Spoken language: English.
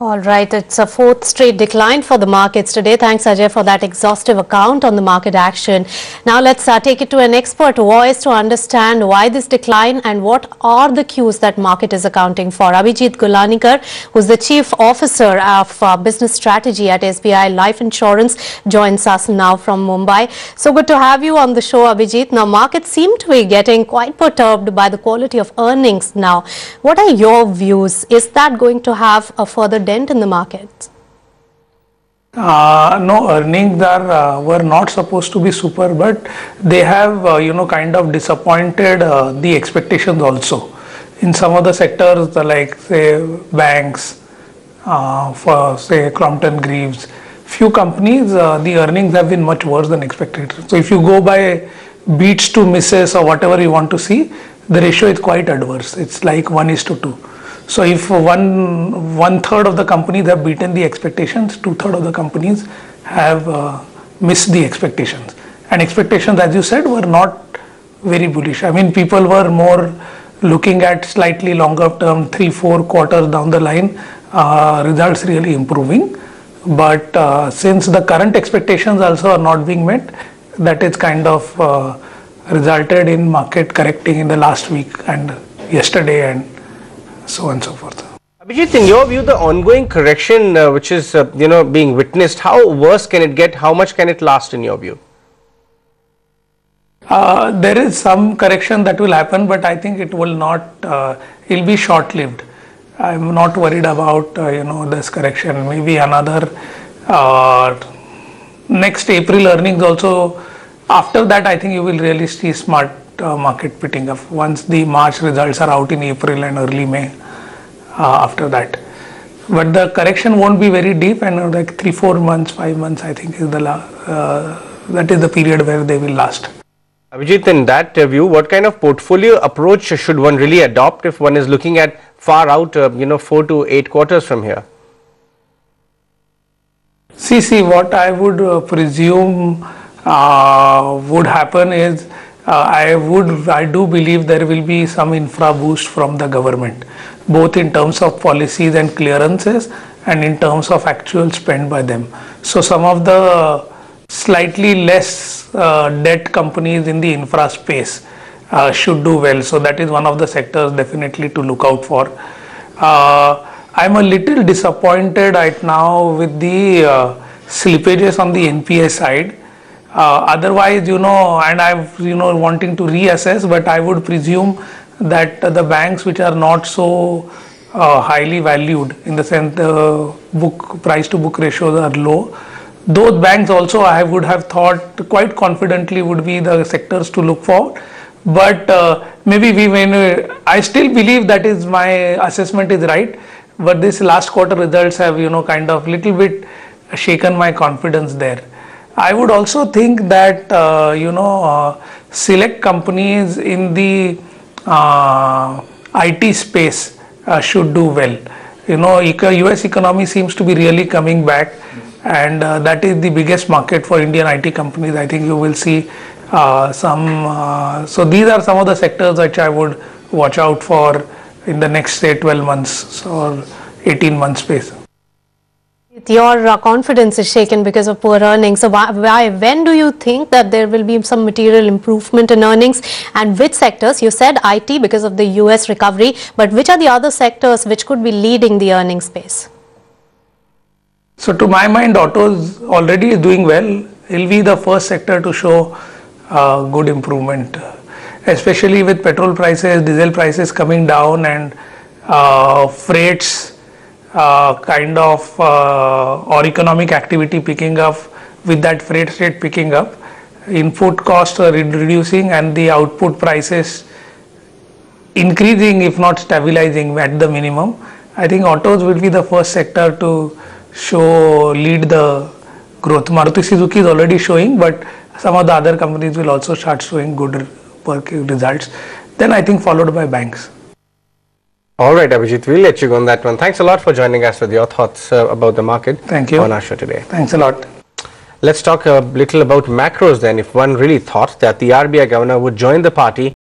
All right, it's a fourth straight decline for the markets today. Thanks, Ajay, for that exhaustive account on the market action. Now let's take it to an expert voice to understand why this decline and what are the cues that market is accounting for. Abhijit Gulanikar, who's the Chief Officer of Business Strategy at SBI Life Insurance, joins us now from Mumbai. So good to have you on the show, Abhijit. Now, markets seem to be getting quite perturbed by the quality of earnings now. What are your views? Is that going to have a further in the markets? No, earnings were not supposed to be super, but they have kind of disappointed the expectations also. In some of the sectors, like say banks, for say Crompton Greaves, few companies, the earnings have been much worse than expected. So if you go by beats to misses or whatever you want to see, the ratio is quite adverse. It's like 1:2. So if one third of the companies have beaten the expectations, 2/3 of the companies have missed the expectations. And expectations, as you said, were not very bullish. I mean, people were more looking at slightly longer term, 3-4 quarters down the line, results really improving. But since the current expectations also are not being met, that is kind of resulted in market correcting in the last week and yesterday and so on and so forth. Abhijit, in your view, the ongoing correction which is being witnessed, how worse can it get? How much can it last in your view? There is some correction that will happen, but I think it will not, it will be short-lived. I'm not worried about, this correction. Maybe another, next April earnings also, after that I think you will really see smart market picking up once the March results are out in April and early May after that. But the correction won't be very deep, and like 3-4 months, 5 months I think is that is the period where they will last. Abhijit, in that view, what kind of portfolio approach should one really adopt if one is looking at far out 4 to 8 quarters from here? See, what I would presume would happen is I do believe there will be some infra boost from the government, both in terms of policies and clearances and in terms of actual spend by them. So some of the slightly less debt companies in the infra space should do well. So that is one of the sectors definitely to look out for. I'm a little disappointed right now with the slippages on the NPA side. Otherwise, and I'm, wanting to reassess, but I would presume that the banks which are not so highly valued, in the sense the price to book ratios are low, those banks also I would have thought quite confidently would be the sectors to look for. But maybe I still believe that is my assessment is right. But this last quarter results have, kind of little bit shaken my confidence there. I would also think that, select companies in the IT space should do well. US economy seems to be really coming back, and that is the biggest market for Indian IT companies. I think you will see so these are some of the sectors which I would watch out for in the next, say, 12 months or 18 months space. Your confidence is shaken because of poor earnings. So when do you think that there will be some material improvement in earnings, and which sectors? You said IT because of the US recovery, but which are the other sectors which could be leading the earnings space? So to my mind, autos already is doing well. It will be the first sector to show good improvement, especially with petrol prices, diesel prices coming down, and freights or economic activity picking up. With that freight rate picking up, input costs are reducing, and the output prices increasing, if not stabilizing at the minimum. I think autos will be the first sector to lead the growth. Maruti Suzuki is already showing, but some of the other companies will also start showing good results. Then I think followed by banks. All right, Abhijit, we'll let you go on that one. Thanks a lot for joining us with your thoughts about the market. Thank you. On our show today. Thanks a lot. Let's talk a little about macros then. If one really thought that the RBI governor would join the party